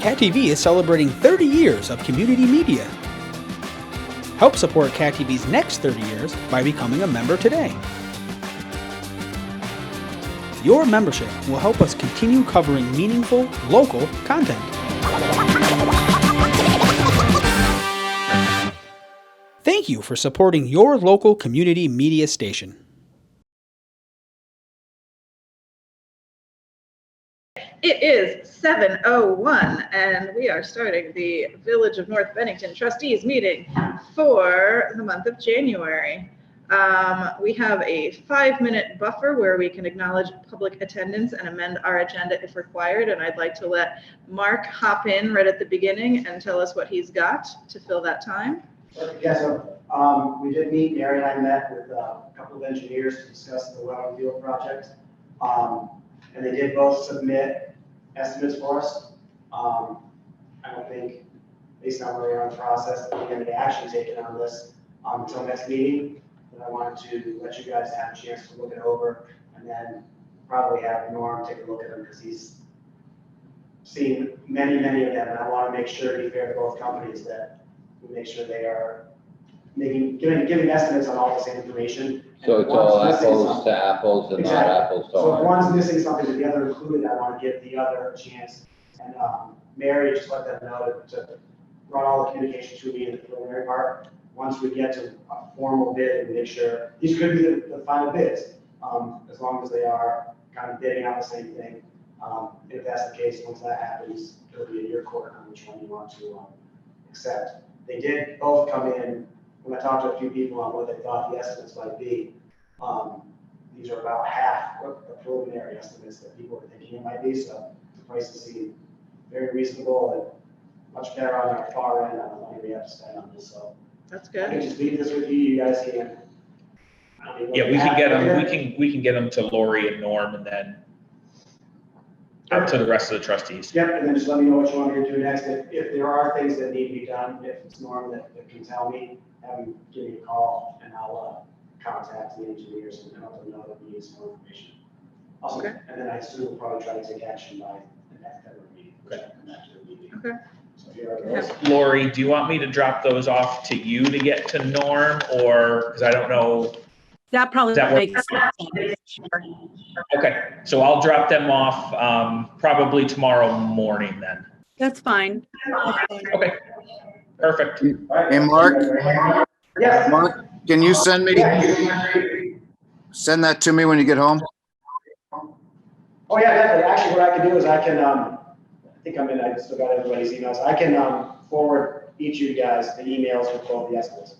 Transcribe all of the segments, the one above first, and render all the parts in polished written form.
Cat TV is celebrating 30 years of community media. Help support Cat TV's next 30 years by becoming a member today. Your membership will help us continue covering meaningful, local content. Thank you for supporting your local community media station. It is 7:01 and we are starting the Village of North Bennington Trustees meeting for the month of January. We have a 5-minute buffer where we can acknowledge public attendance and amend our agenda if required. And I'd like to let Mark hop in right at the beginning and tell us what he's got to fill that time. Yeah, so we did meet, Mary and I met with a couple of engineers to discuss the well and field project. And they did both submit estimates for us. I don't think, based on where we are in the process, that we're going to get action taken on this until next meeting. But I wanted to let you guys have a chance to look it over and then probably have Norm take a look at them because he's seen many of them. And I want to make sure, to be fair to both companies, that we make sure they are giving estimates on all the same information. So it's all apples to apples and exactly. not apples to So if oranges. one's missing something that the other included, I want to give the other a chance. And Mary just let them know to run all the communication to me in the preliminary part. Once we get to a formal bid and make sure, these could be the final bids, as long as they are kind of bidding out the same thing. If that's the case, once that happens, it'll be in your court on which one you want to accept. They did both come in. When I talked to a few people on what they thought the estimates might be, these are about half what the preliminary estimates that people were thinking it might be. So the prices seem very reasonable and much better on our far end on the money we have to spend on this. So That's I can good. just leave this with you. You guys can. Yeah, we can get them. We can get them to Lori and Norm, and then up to the rest of the trustees. Yep, and then just let me know what you want me to do next. If there are things that need to be done, if it's Norm that can tell me, have him give me a call, and I'll contact the engineers and let them know that we need some more information. Awesome. Okay. And then I assume we'll probably try to take action by the next February meeting. Okay. Okay. So here are those. Lori, do you want me to drop those off to you to get to Norm, or, because I don't know? That probably That makes sense. Sure. Okay, so I'll drop them off probably tomorrow morning then. That's fine. Okay, perfect. Hey, Mark, Yes. Mark, can you send that to me when you get home? Oh yeah, definitely. Actually, what I can do is I can, I think I still got everybody's emails. I can forward each of you guys the emails with both the estimates.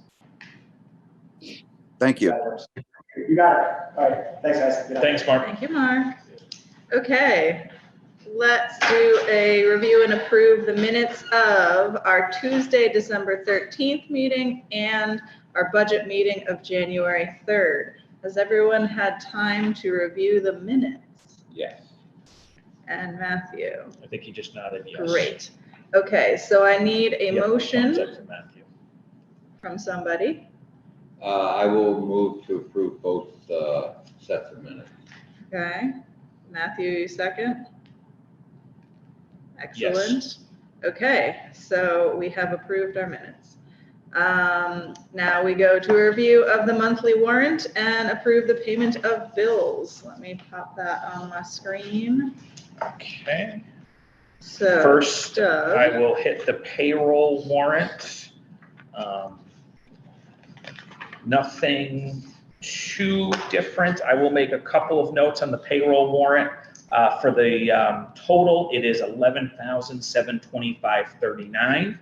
Thank you. That works. You got it. All right. Thanks, guys. Good night. Thanks, Mark. Thank you, Mark. Okay, let's do a review and approve the minutes of our Tuesday, December 13th meeting and our budget meeting of January 3rd. Has everyone had time to review the minutes? Yes, And Matthew? I think he just nodded yes. Great. Okay, so I need a Yep, motion thumbs up for Matthew. from somebody. I will move to approve both sets of minutes. Okay, Matthew, you second? Excellent. Yes. Okay, so we have approved our minutes. Now we go to a review of the monthly warrant and approve the payment of bills. Let me pop that on my screen. Okay. So First, Doug. I will hit the payroll warrant. Nothing too different. I will make a couple of notes on the payroll warrant. For the total, it is $11,725.39.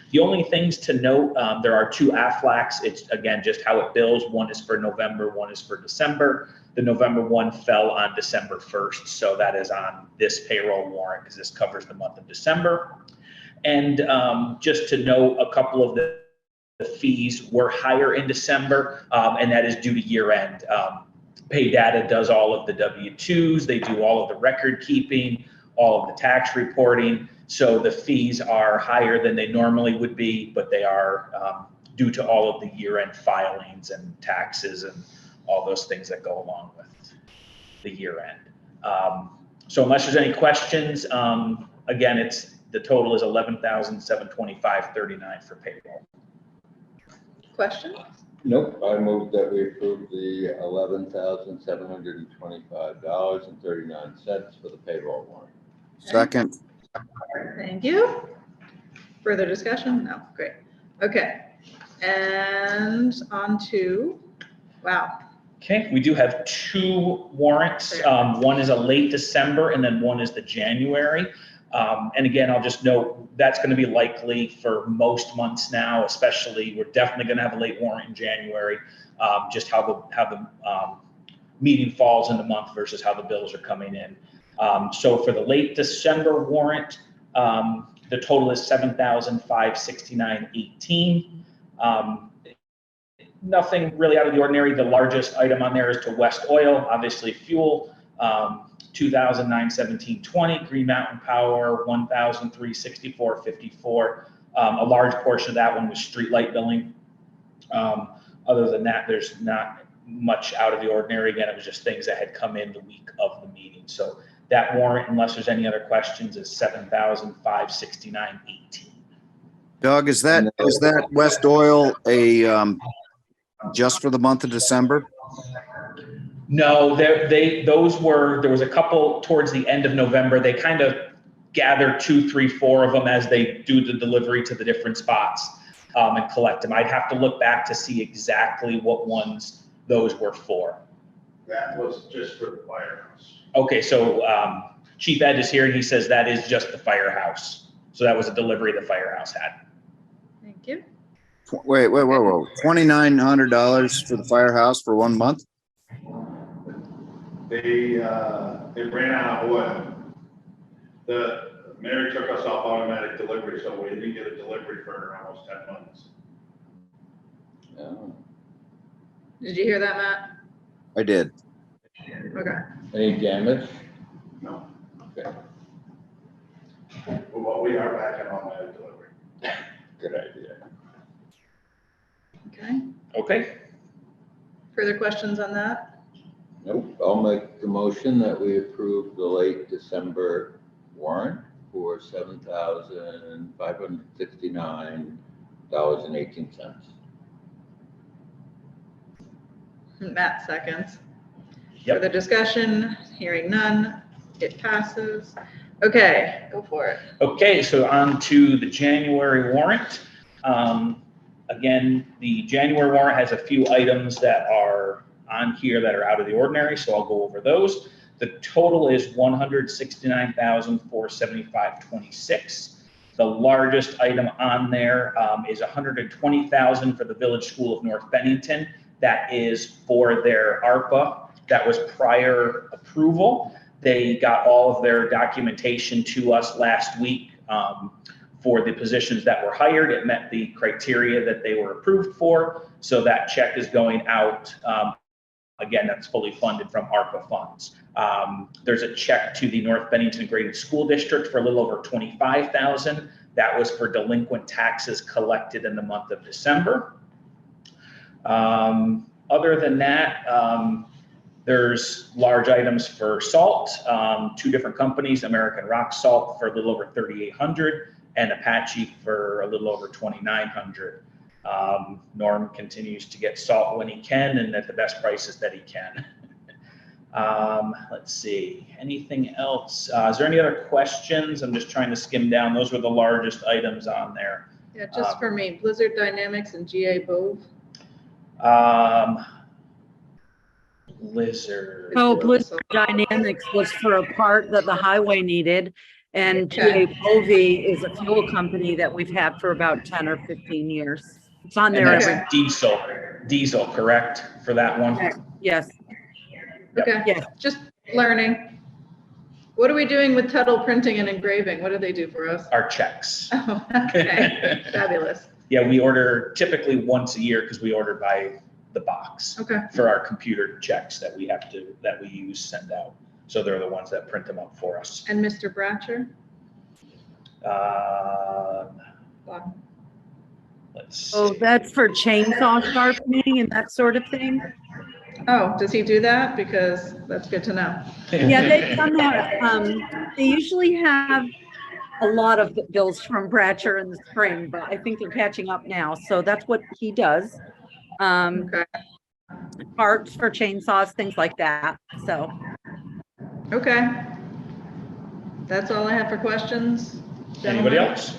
The only things to note, there are two AFLACs. It's again just how it bills. One is for November, one is for December. The November one fell on December 1st, so that is on this payroll warrant because this covers the month of December. And just to note, a couple of the fees were higher in December, and that is due to year end. Pay Data does all of the W-2s, they do all of the record keeping, all of the tax reporting. So the fees are higher than they normally would be, but they are due to all of the year end filings and taxes and all those things that go along with the year end. So unless there's any questions, again, the total is $11,725.39 for payroll. Questions? Nope, I move that we approve the $11,725.39 for the payroll warrant. Second. Thank you. Further discussion? No, great. Okay, and on to, wow, Okay, we do have two warrants. One is a late December and then one is the January. And again, I'll just note that's going to be likely for most months now, especially we're definitely going to have a late warrant in January, just how the meeting falls in the month versus how the bills are coming in. So for the late December warrant, the total is $7,569.18. Nothing really out of the ordinary. The largest item on there is to West Oil, obviously fuel, $2,917.20, Green Mountain Power, $1,364.54. A large portion of that one was street light billing. Other than that, there's not much out of the ordinary. Again, it was just things that had come in the week of the meeting. So that warrant, unless there's any other questions, is $7,569.18. Doug, is that West Oil just for the month of December? No, there was a couple towards the end of November. They kind of gather 2, 3, 4 of them as they do the delivery to the different spots and collect them. I'd have to look back to see exactly what ones those were for. That was just for the firehouse. Okay, so Chief Ed is here and he says that is just the firehouse. So that was a delivery the firehouse had. thank you. Wait, $2,900 for the firehouse for 1 month? They ran out of oil. Mary took us off automatic delivery, so we didn't get a delivery for almost 10 months. Oh. Did you hear that, Matt? I did. Okay. Any damage? No. Okay, Well, we are back in automatic delivery. good idea. Okay. Okay, Further questions on that? Nope, I'll make the motion that we approve the late December warrant for $7,569.18. Matt seconds. Yep. Further discussion? Hearing none, it passes. Okay, go for it. Okay, so on to the January warrant. Again, the January warrant has a few items that are on here that are out of the ordinary, so I'll go over those. The total is $169,475.26. The largest item on there is $120,000 for the Village School of North Bennington. That is for their ARPA. That was prior approval. They got all of their documentation to us last week for the positions that were hired. It met the criteria that they were approved for. So that check is going out. Again, that's fully funded from ARPA funds. There's a check to the North Bennington Graded School District for a little over $25,000. That was for delinquent taxes collected in the month of December. Other than that, there's large items for salt, 2 different companies, American Rock Salt for a little over $3,800 and Apache for a little over $2,900. Norm continues to get salt when he can and at the best prices that he can. Let's see, anything else? Is there any other questions? I'm just trying to skim down. Those were the largest items on there. Yeah, just for me, Blizzard Dynamics and GA Bove. Blizzard. Oh, Blizzard Dynamics was for a part that the highway needed. And GA Bove is a fuel company that we've had for about 10 or 15 years. It's on And there. that's diesel, correct, for that one? Yes, Okay, yes. just learning. What are we doing with Tuttle Printing and Engraving? What do they do for us? Our checks. Oh, okay, fabulous. Yeah, we order typically once a year because we order by the box Okay, for our computer checks that we send out. So they're the ones that print them up for us. and Mr. Bratcher? Let's Oh, see. that's for chainsaw sharpening and that sort of thing. Oh, does he do that? Because that's good to know. Yeah, they come out, they usually have a lot of bills from Bratcher in the spring, but I think they're catching up now. So that's what he does. Okay, Parts for chainsaws, things like that. So okay. That's all I have for questions. Anybody Gentlemen? else?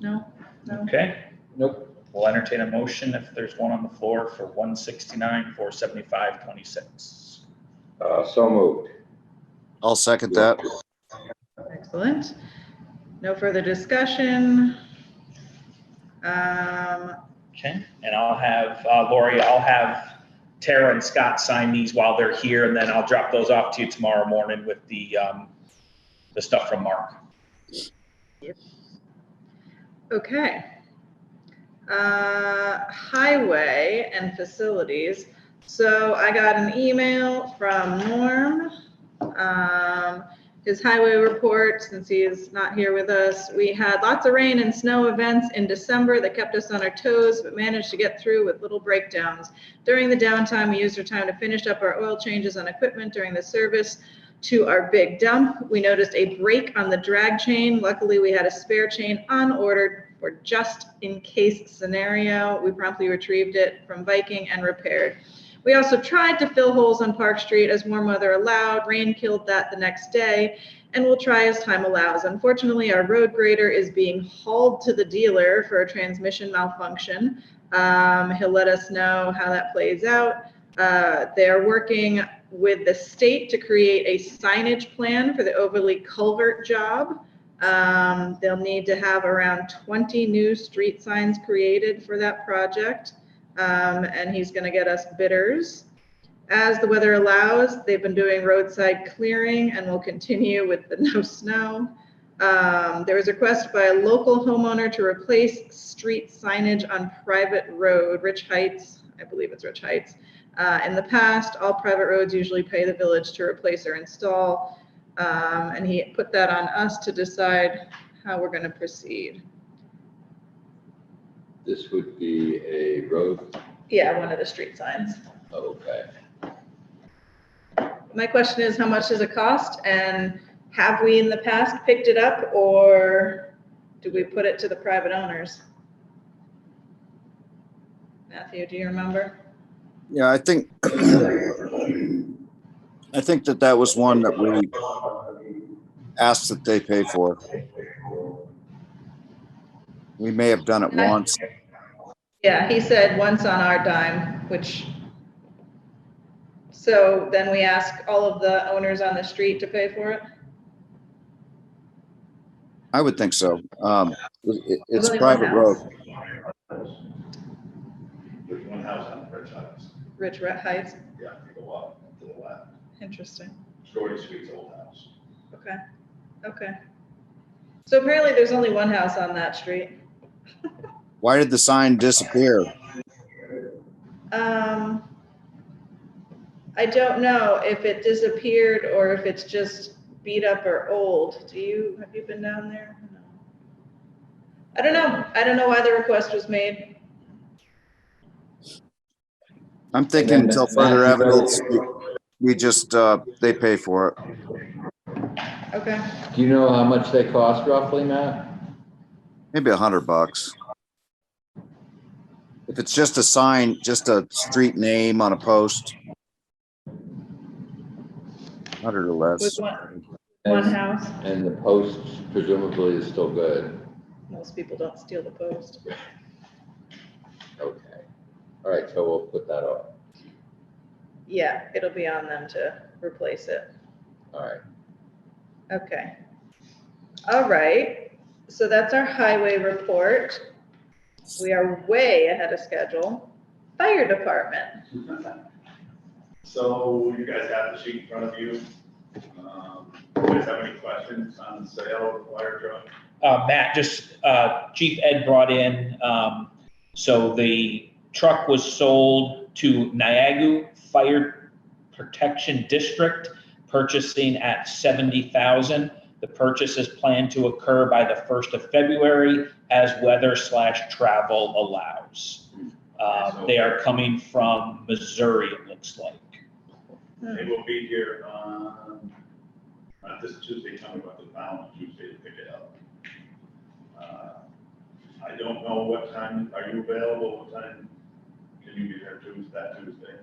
No? No? Okay, nope. We'll entertain a motion if there's one on the floor for 169, 475, 26. So moved. I'll second that. Excellent. No further discussion. Okay, and I'll have, Lori, I'll have Tara and Scott sign these while they're here, and then I'll drop those off to you tomorrow morning with the stuff from Mark. Okay. Highway and facilities. So I got an email from Norm. His highway report, since he is not here with us. We had lots of rain and snow events in December that kept us on our toes, but managed to get through with little breakdowns. During the downtime, we used our time to finish up our oil changes on equipment during the service to our big dump. We noticed a break on the drag chain. Luckily, we had a spare chain on order for just in case scenario. We promptly retrieved it from Viking and repaired. We also tried to fill holes on Park Street as warm weather allowed. Rain killed that the next day, and we'll try as time allows. Unfortunately, our road grader is being hauled to the dealer for a transmission malfunction. He'll let us know how that plays out. They're working with the state to create a signage plan for the Overly Culvert job. They'll need to have around 20 new street signs created for that project. And he's going to get us bidders. As the weather allows, they've been doing roadside clearing and will continue with the no snow. There was a request by a local homeowner to replace street signage on private road, Rich Heights, I believe it's Rich Heights. In the past, all private roads usually pay the village to replace or install. And he put that on us to decide how we're going to proceed. This would be a road, Yeah, one of the street signs. okay. My question is, how much does it cost? And have we in the past picked it up, or do we put it to the private owners? Matthew, do you remember? Yeah, I think that was one that we asked that they pay for. We may have done it once. Yeah, he said once on our dime, which, so then we ask all of the owners on the street to pay for it? I would think so. It's a only one private road. house. There's one house on Rich Heights. Rich Heights, Yeah, you go up to the left. interesting. Shorty Sweet's old house. Okay, okay. So apparently there's only one house on that street. Why did the sign disappear? I don't know if it disappeared or if it's just beat up or old. Have you been down there? No. I don't know. I don't know why the request was made. I'm thinking until further evidence, we just, they pay for it. Okay. Do you know how much they cost roughly, Matt? Maybe $100. If it's just a sign, just a street name on a post. 100 or less. With one house. And the post presumably is still good. Most people don't steal the post. Okay. All right, so we'll put that off. Yeah, it'll be on them to replace it. All right. Okay. All right. So that's our highway report. We are way ahead of schedule. Fire department. So you guys have the sheet in front of you. Do you guys have any questions on the sale of the fire truck? Matt, just Chief Ed brought in, so the truck was sold to Niagara Fire Protection District, purchasing at $70,000. The purchase is planned to occur by the 1st of February as weather/travel allows. They are coming from Missouri, it looks like. They will be here on, this Tuesday, tell me about the following Tuesday to pick it up. don't know what time, are you available, what time can you be there that Tuesday?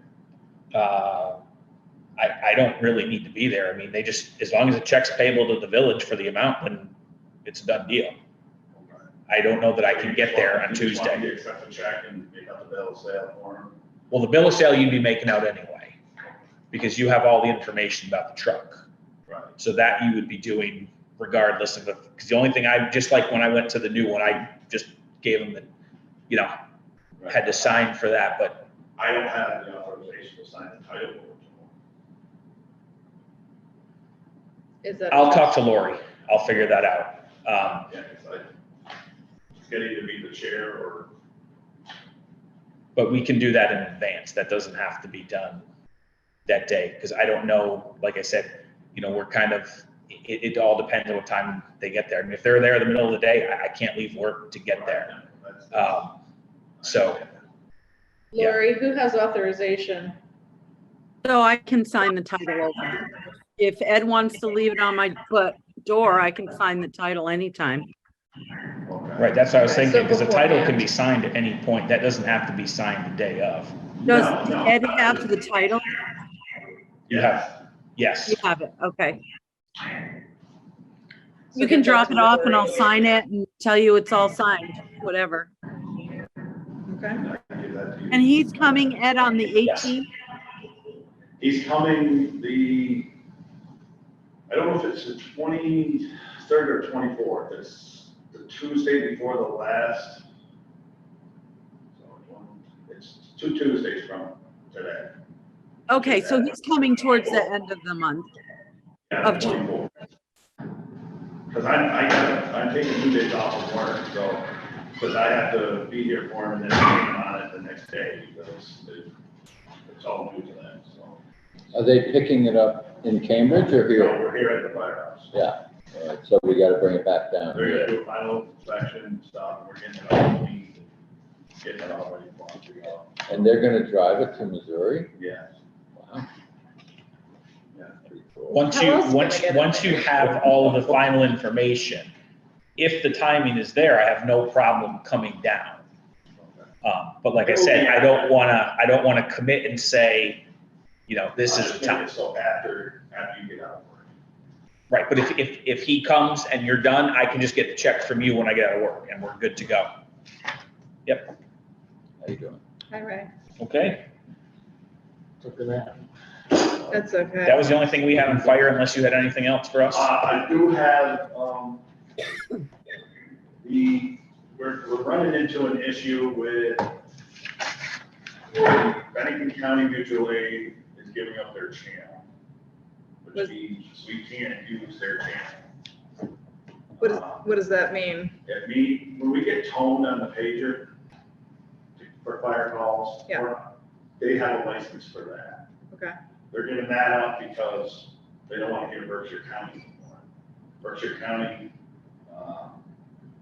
I don't really need to be there. I mean, they just, as long as the check's payable to the village for the amount, then it's a done deal. Okay. I don't know that I can get there on You just want me Tuesday. to accept the check and make out the bill of sale for him? Well, the bill of sale you'd be making out anyway, because you have all the information about the truck. Right. So that you would be doing regardless of, because the only thing just like when I went to the new one, I just gave them the, you know, had to sign for that, but I don't have the authorization to sign the title. Is that? I'll talk to Lori. I'll figure that out. Yeah, it's like, it's gonna either be the chair or. But we can do that in advance. That doesn't have to be done that day, because I don't know, like I said, you know, we're kind of, it all depends on what time they get there. I mean, if they're there in the middle of the day, I can't leave work to get there. So, Lori, who has authorization? So I can sign the title over. If Ed wants to leave it on my door, I can sign the title anytime. right, that's what I was Okay, so thinking, because the title can beforehand. be signed at any point. That doesn't have to be signed the day of. Does No. Ed have the title? You have, yes. You have it, okay. So You can get that drop to it off and I'll Lori. sign it and tell you it's all signed, whatever. Okay. I can give that to you. And he's coming, Ed, on the Yes. 18th? He's coming I don't know if it's the 23rd or 24th, it's the Tuesday before the last. So it's 2 Tuesdays from today. Okay, so he's coming towards the end of the month. Yeah, Of the 24th. Because I'm taking 2 days off of work, so, because I have to be here for him and then I'm on it the next day, because it's all new to them, so. Are they picking it up in Cambridge or So here? we're here at the firehouse. Yeah, all right, so we gotta bring it back down They're gonna here. do a final inspection stuff, and we're getting it all cleaned, getting it all ready for them to go. And they're gonna drive it to Missouri? Yes. Wow. Yeah. Pretty cool. Once How you, else can once, I get it once you there? have all of the final information, if the timing is there, I have no problem coming down. But like I said, I don't wanna commit and say, you know, this is the time. So after you get out of work. Right, but if he comes and you're done, I can just get the check from you when I get out of work and we're good to go. Yep, How you doing? All right. okay. That's okay. That was the only thing we had on fire, unless you had anything else for us? I do have, we're running into an issue with Bennington County Mutual Aid is giving up their channel, which means we can't use their channel. What does that mean? When we get toned on the pager for fire calls, Yeah. they have a license for that. Okay. They're giving that up because they don't want to hear Berkshire County anymore. Berkshire County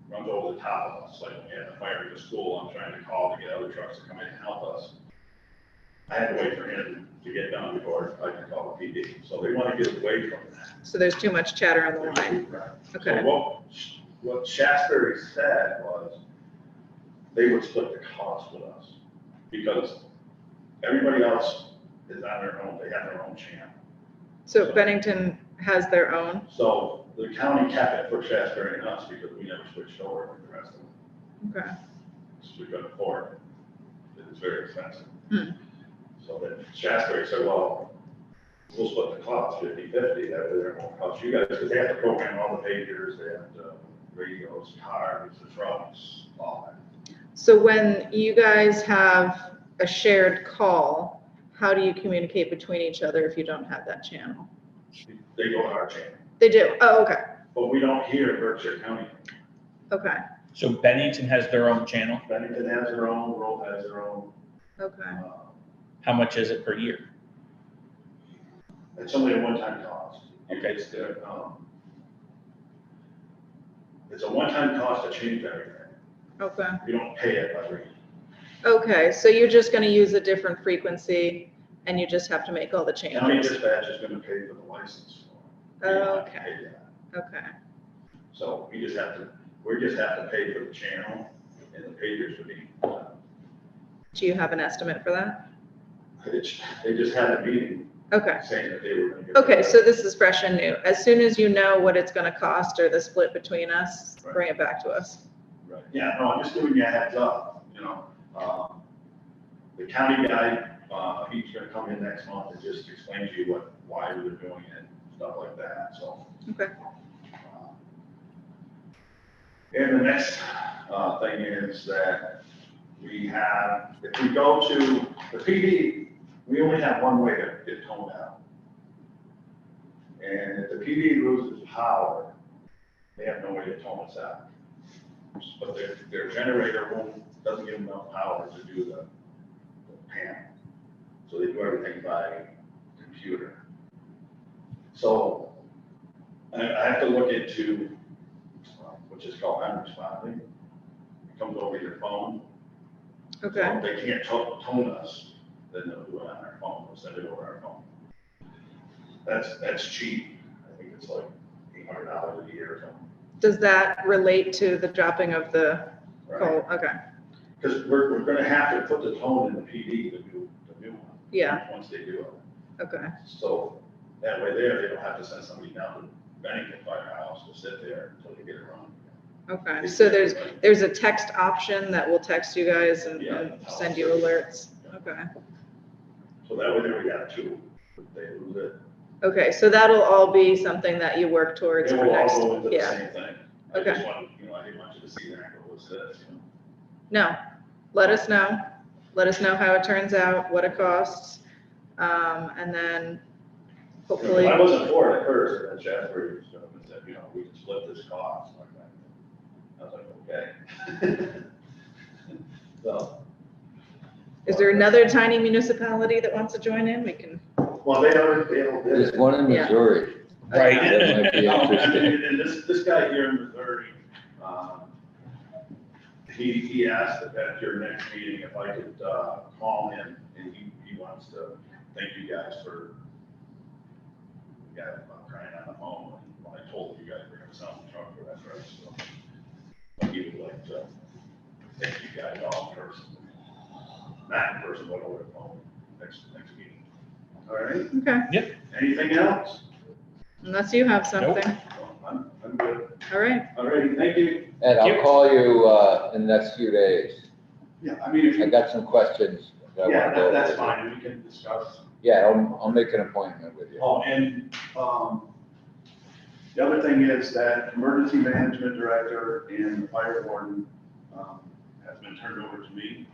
runs over the top of us, like when we had the fire at the school, I'm trying to call to get other trucks to come in and help us. I had to wait for him to get done before I could call the PD, so they want to get away from that. So there's too much chatter on the line. Right. Okay. So what Shasberry said was they would split the cost with us because everybody else is on their own, they have their own channel. So Bennington has their own? So the county kept it for Shasberry and us because we never switched over with the rest of them. Okay. So we couldn't afford it. It's very expensive. Hmm. So then Shasberry said, well, we'll split the cost 50-50, that way it won't cost you guys, because they have to program all the pagers, they have to radios, cars, the trucks, all that. So when you guys have a shared call, how do you communicate between each other if you don't have that channel? They go to our channel, They do? Oh, okay. but we don't hear Berkshire County. Okay. So Bennington has their own channel. Bennington has their own, Roll has their own. Okay. How much is it per year? It's only a one-time cost. Okay. It's a one-time cost to change everything. Okay. You don't pay it every. Okay. So you're just going to use a different frequency and you just have to make all the County changes? dispatch is gonna pay for the license. We don't have to Okay. pay that. Okay. So we just have to pay for the channel. and the pagers would be, Do you have an estimate for that? they just had a meeting Okay. saying that they were gonna get. Okay, so this is fresh and new. As soon as you know what it's gonna cost or the split between us, Right. bring it back to us. Right, yeah, no, I'm just giving you a heads up, the county guy, he's gonna come in next month and just explain to you why we were doing it, stuff like that, so. Okay. And the next, thing is that we have, if we go to the PD, we only have one way to get toned out. And if the PD loses power, they have no way to tone us out. But their generator doesn't give them enough power to do the panel. So they do everything by computer. So I have to look into, which is called unresponding. It comes over your phone. Okay. So if they can't tone us, then they'll do it on our phone, they'll send it over our phone. That's cheap. I think it's like $800 a year or something. Does that relate to the dropping of the coal? Okay. Because we're gonna have to put the tone in the PD, the new one. Yeah. Once they do it. Okay. So that way there, they don't have to send somebody down to Bennington Firehouse to sit there until they get it run. Okay. So there's a text option that will text you guys and send you alerts. Okay. So that way there we got two. If they lose it, Okay. So that'll all be something that you work towards it for will next. all go into the Yeah. same thing. Okay. I just want, I didn't want you to see that, and go, what's this, No, let us know. Let us know how it turns out, what it costs. And then hopefully, I wasn't for it at first, and then Jasper said, we can split this cost like that. I was like, okay. So, is there another tiny municipality that wants to join in? We can, well, they don't did There's it. one in Yeah. Missouri. Right. That might be interesting. And this guy here in Missouri, he asked at your next meeting if I could, call him, and he wants to thank you guys for, crying on the phone when I told you guys we're gonna sell the truck for that price, so. He would like to thank you guys all in person, not in person, but over the phone, next meeting. All right, okay, Yep. anything else? unless you have something. I'm good. All right, All right, thank you. Ed, I'll Yep. call you, in the next few days. Yeah, I mean, if I you, got some questions. that I wanna yeah, go over. that's fine, we can discuss. Yeah, I'll make an appointment with you. Oh, and, the other thing is that emergency management director and the fire warden, has been turned over to me.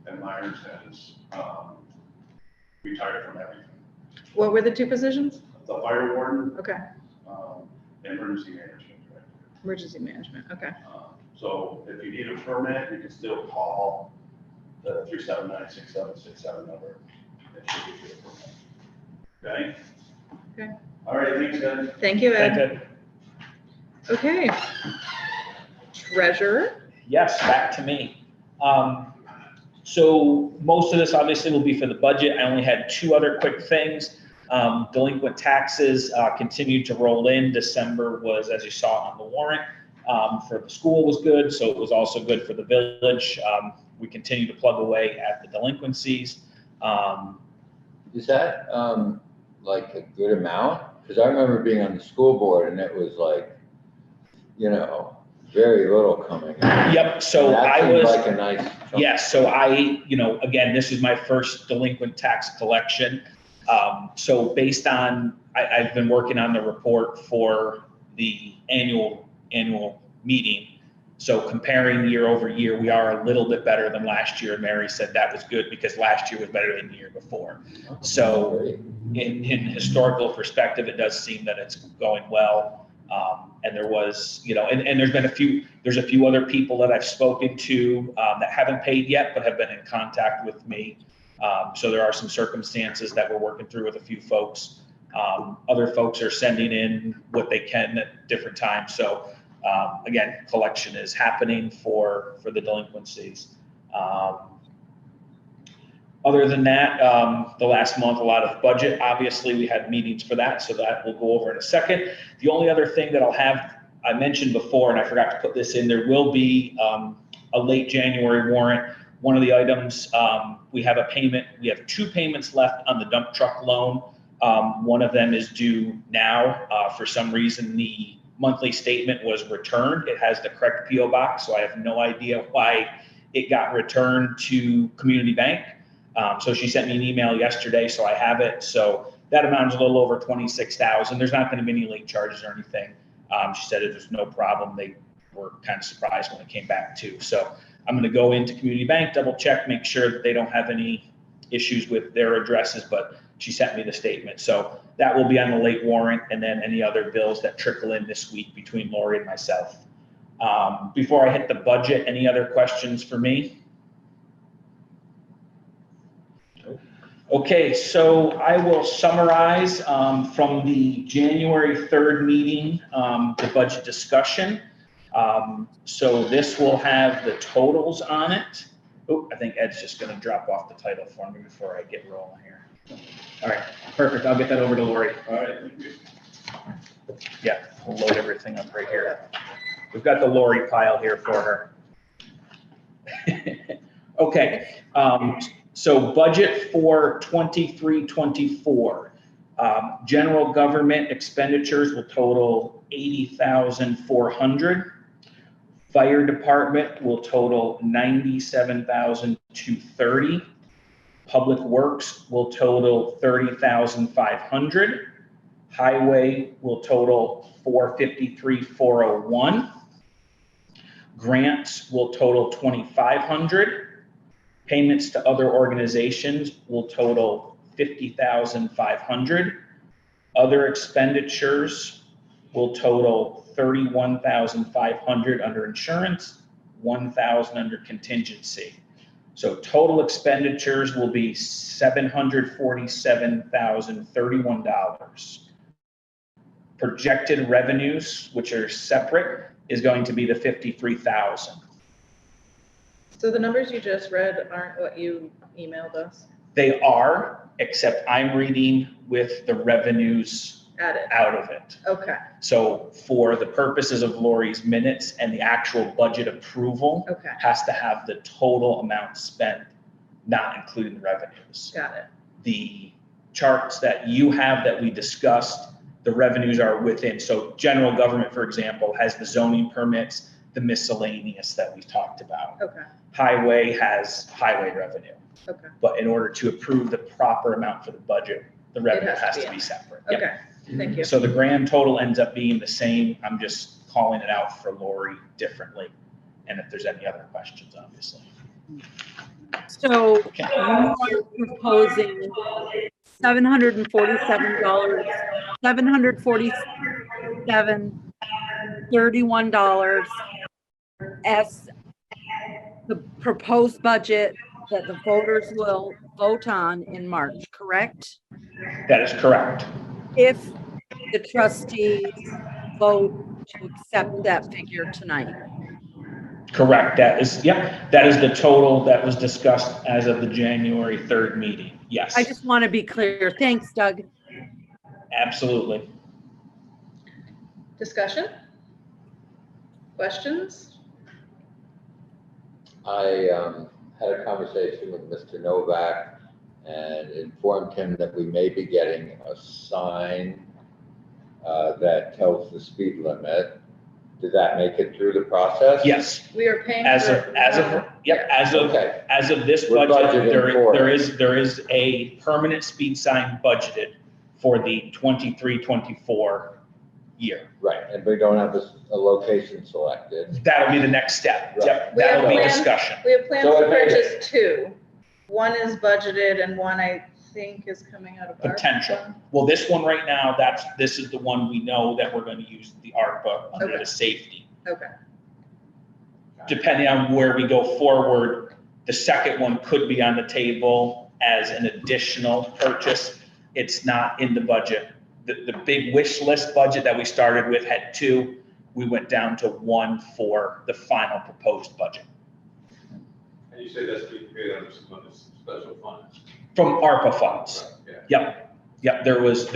And Myers has, retired from everything. what were the two positions? The fire warden, Okay, and emergency management director. emergency management, okay. So if you need a permit, you can still call the 379-6767 number. That should give you a permit. Okay? Okay. All right, thanks, guys. Thank you, Thank Ed. you. Okay. Treasurer? Yes, back to me. So most of this obviously will be for the budget. I only had two other quick things. Delinquent taxes continued to roll in. December was, as you saw on the warrant, for the school was good, so it was also good for the village. We continue to plug away at the delinquencies. Is that, like a good amount? Because I remember being on the school board and it was like, very little coming in. Yep, so That I seemed was. like a nice chunk. Yes, so again, this is my first delinquent tax collection. So based on, I've been working on the report for the annual meeting. So comparing year over year, we are a little bit better than last year. Mary said that was good because last year was better than the year before. So Great. in historical perspective, it does seem that it's going well. And there was, and there's a few other people that I've spoken to that haven't paid yet, but have been in contact with me. So there are some circumstances that we're working through with a few folks. Other folks are sending in what they can at different times. So again, collection is happening for the delinquencies. Other than that, the last month, a lot of budget. Obviously, we had meetings for that, so that we'll go over in a second. The only other thing that I'll have I mentioned before, and I forgot to put this in, there will be a late January warrant. One of the items, we have 2 payments left on the dump truck loan. One of them is due now. For some reason, the monthly statement was returned. It has the correct PO box, so I have no idea why it got returned to Community Bank. So she sent me an email yesterday, so I have it. So that amount is a little over $26,000. There's not going to be any late charges or anything. She said there's no problem. They were kind of surprised when it came back too. So I'm going to go into Community Bank, double check, make sure that they don't have any issues with their addresses, but she sent me the statement. So that will be on the late warrant, and then any other bills that trickle in this week between Lori and myself. Before I hit the budget, any other questions for me? Okay, so I will summarize from the January 3rd meeting, the budget discussion. So this will have the totals on it. Oh, I think Ed's just going to drop off the title for me before I get rolling here. All right, perfect. I'll get that over to Lori. All right. Yeah, we'll load everything up right here. We've got the Lori pile here for her. Okay, so budget for 23-24. General government expenditures will total $80,400. Fire department will total $97,230. Public works will total $30,500. Highway will total $453,401. Grants will total $2,500. Payments to other organizations will total $50,500. Other expenditures will total $31,500 under insurance, $1,000 under contingency. So total expenditures will be $747,031. Projected revenues, which are separate, is going to be the $53,000. So the numbers you just read aren't what you emailed us? They are, except I'm reading with the revenues Added. out of it. Okay, So for the purposes of Lori's minutes and the actual budget approval, okay, has to have the total amount spent, not including the revenues. got it. The charts that you have that we discussed, the revenues are within. So general government, for example, has the zoning permits, the miscellaneous that we talked about. Okay, Highway has highway revenue. okay, But in order to approve the proper amount for the budget, the revenue has to be separate. Yep. okay, thank you. So the grand total ends up being the same. I'm just calling it out for Lori differently. And if there's any other questions, obviously. So Okay. you are proposing $747, $747.31 as the proposed budget that the voters will vote on in March, correct? That is correct. If the trustees vote to accept that figure tonight. Correct. That is, yep, that is the total that was discussed as of the January 3rd meeting. Yes. I just want to be clear. Thanks, Doug. Absolutely. Discussion? Questions? I had a conversation with Mr. Novak and informed him that we may be getting a sign that tells the speed limit. Did that make it through the process? Yes. We are paying As for. of Okay. as of this We're budget, budgeting for there it. is a permanent speed sign budgeted for the 23-24 year. Right, and we don't have a location selected. That'll be the next step. Right. Yep, We have that'll be plans- discussion. We have plans So to I made it. purchase 2. One is budgeted and one I think is coming out of ARPA. Potential. Well, this one right now, this is the one we know that we're going to use the ARPA under Okay. the safety. Okay, Depending on where we go forward, the second one could be on the table as an additional purchase. It's not in the budget. The big wish list budget that we started with had 2. We went down to 1 for the final proposed budget. And you say that's being paid under some of this special funds. From ARPA funds. Yeah. Yep, there was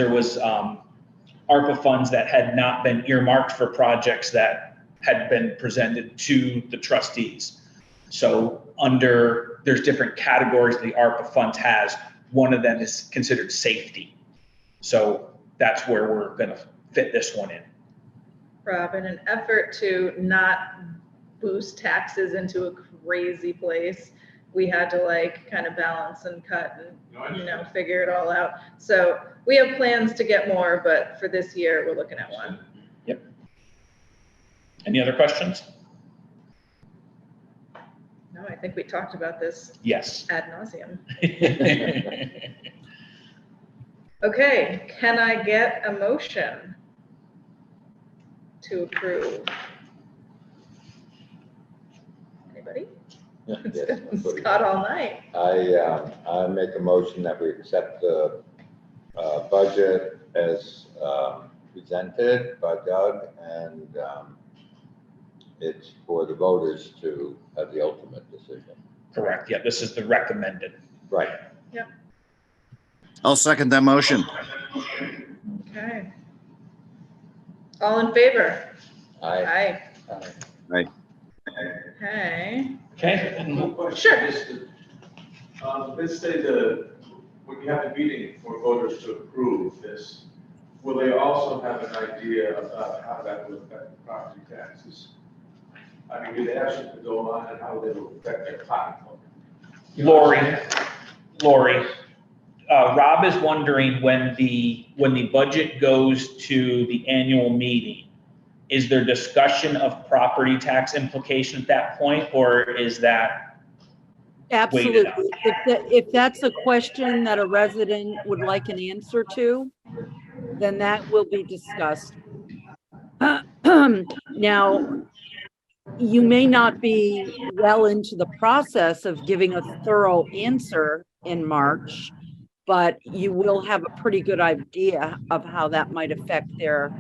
ARPA funds that had not been earmarked for projects that had been presented to the trustees. So there's different categories the ARPA funds has. One of them is considered safety. So that's where we're gonna fit this one in. Rob, in an effort to not boost taxes into a crazy place, we had to like kind of balance and cut and, you know, figure it all out. So we have plans to get more, but for this year, we're looking at one. Yep. Any other questions? No, I think we talked about this Yes. ad nauseum. Okay, can I get a motion to approve? Anybody? Yes, It's Scott all night. I make a motion that we accept the budget as presented by Doug, and it's for the voters to have the ultimate decision. Correct. Yeah, this is the recommended. Right. I'll second that motion. Okay. All in favor? Aye. Aye. Okay. Okay. One question. Sure. Let's say when you have a meeting for voters to approve this, will they also have an idea about how that will affect property taxes? I mean, do they actually go on and how they will affect their pocketbook? Lori, Rob is wondering when the budget goes to the annual meeting, is there discussion of property tax implication at that point, or is that? Absolutely. If that's a question that a resident would like an answer to, then that will be discussed. Now, you may not be well into the process of giving a thorough answer in March, but you will have a pretty good idea of how that might affect their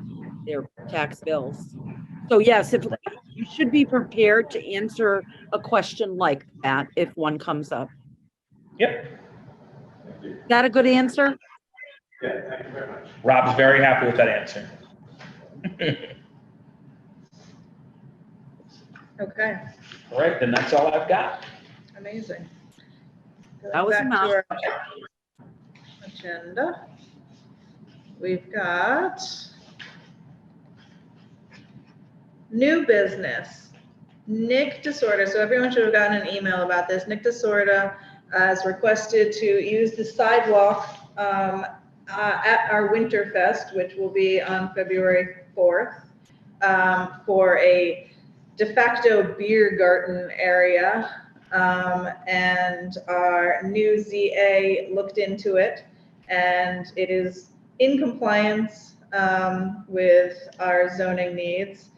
tax bills. So yes, if you should be prepared to answer a question like that if one comes up. Yep. Is that a good answer? Yeah, thank you very much. Rob's very happy with that answer. Okay. All right, then that's all I've got. Amazing. That was Going a back to our agenda. We've got new business. Nick DeSorda, so everyone should have gotten an email about this. Nick DeSorda has requested to use the sidewalk at our Winterfest, which will be on February 4th, for a de facto beer garden area. And our new ZA looked into it, and it is in compliance with our zoning needs,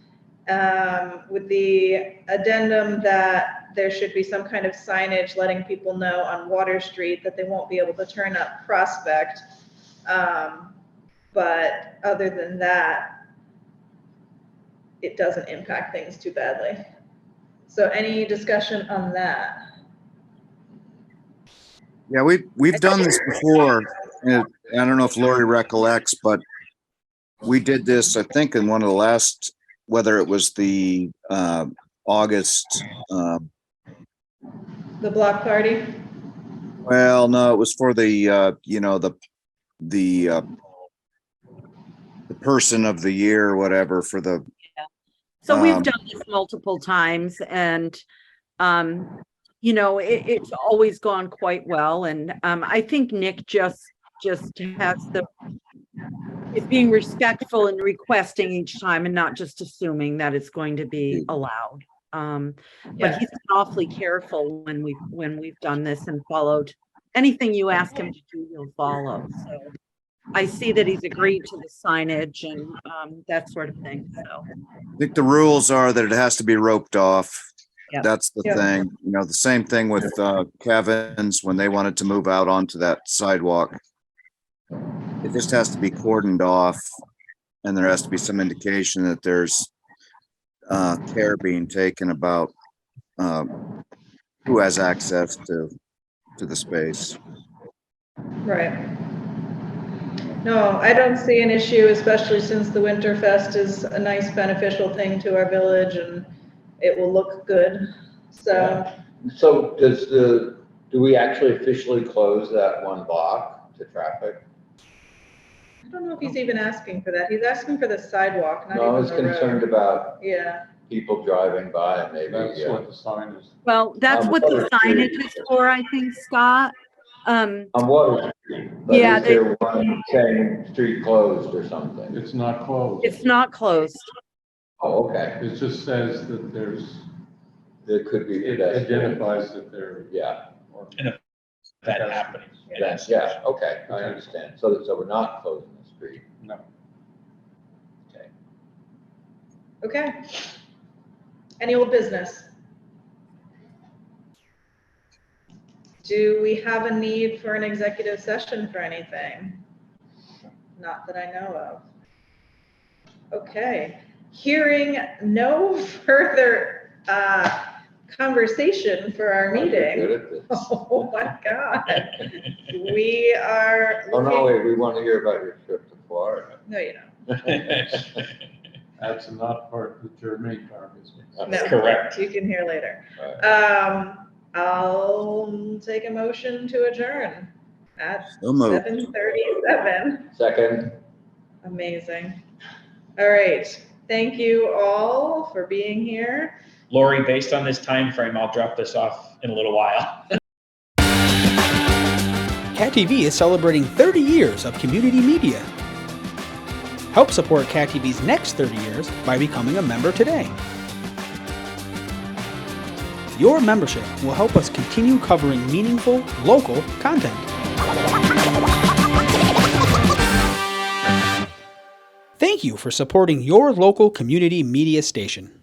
with the addendum that there should be some kind of signage letting people know on Water Street that they won't be able to turn up Prospect. But other than that, it doesn't impact things too badly. So any discussion on that? Yeah, we've done this before. And I don't know if Lori recollects, but we did this, I think, in one of the last, whether it was the August. The block party? Well, no, it was for the the person of the year or whatever for the. So we've done this multiple times, and it's always gone quite well. And I think Nick just has is being respectful and requesting each time, and not just assuming that it's going to be allowed. But he's been awfully careful when we've done this and followed anything you ask him to do, he'll follow. So I see that he's agreed to the signage and that sort of thing. So I think the rules are that it has to be roped off. Yep. That's the thing. The same thing with Kevin's when they wanted to move out onto that sidewalk. It just has to be cordoned off, and there has to be some indication that there's care being taken about who has access to the space. Right. No, I don't see an issue, especially since the Winterfest is a nice beneficial thing to our village and it will look good. So, So do we actually officially close that one block to traffic? I don't know if he's even asking for that. He's asking for the sidewalk, not No, I even was the road. concerned about Yeah, people driving by and maybe, That's what the sign is. Well, that's what the signage is for, I think, Scott. on Water Street. But Yeah, is there one saying street closed or something? It's not closed. it's not closed. Oh, okay. It just says that There could be it pedestrians. identifies that they're. Yeah, That happening. that's, yeah, okay, I understand. So we're not closing the street. No. Okay. okay. Any old business? Do we have a need for an executive session for anything? Not that I know of. Okay, hearing no further conversation for our You're meeting. good at this. Oh my God. We are. Oh, no, looking- wait, we want to hear about your trip to Florida. No, you don't. That's not part of the German car business. No, Correct. you can hear later. Right. I'll take a motion to adjourn at So moved. 7:37. Second, Amazing. All right. Thank you all for being here. Lori, based on this time frame, I'll drop this off in a little while. Cat TV is celebrating 30 years of community media. Help support Cat TV's next 30 years by becoming a member today. Your membership will help us continue covering meaningful, local content. Thank you for supporting your local community media station.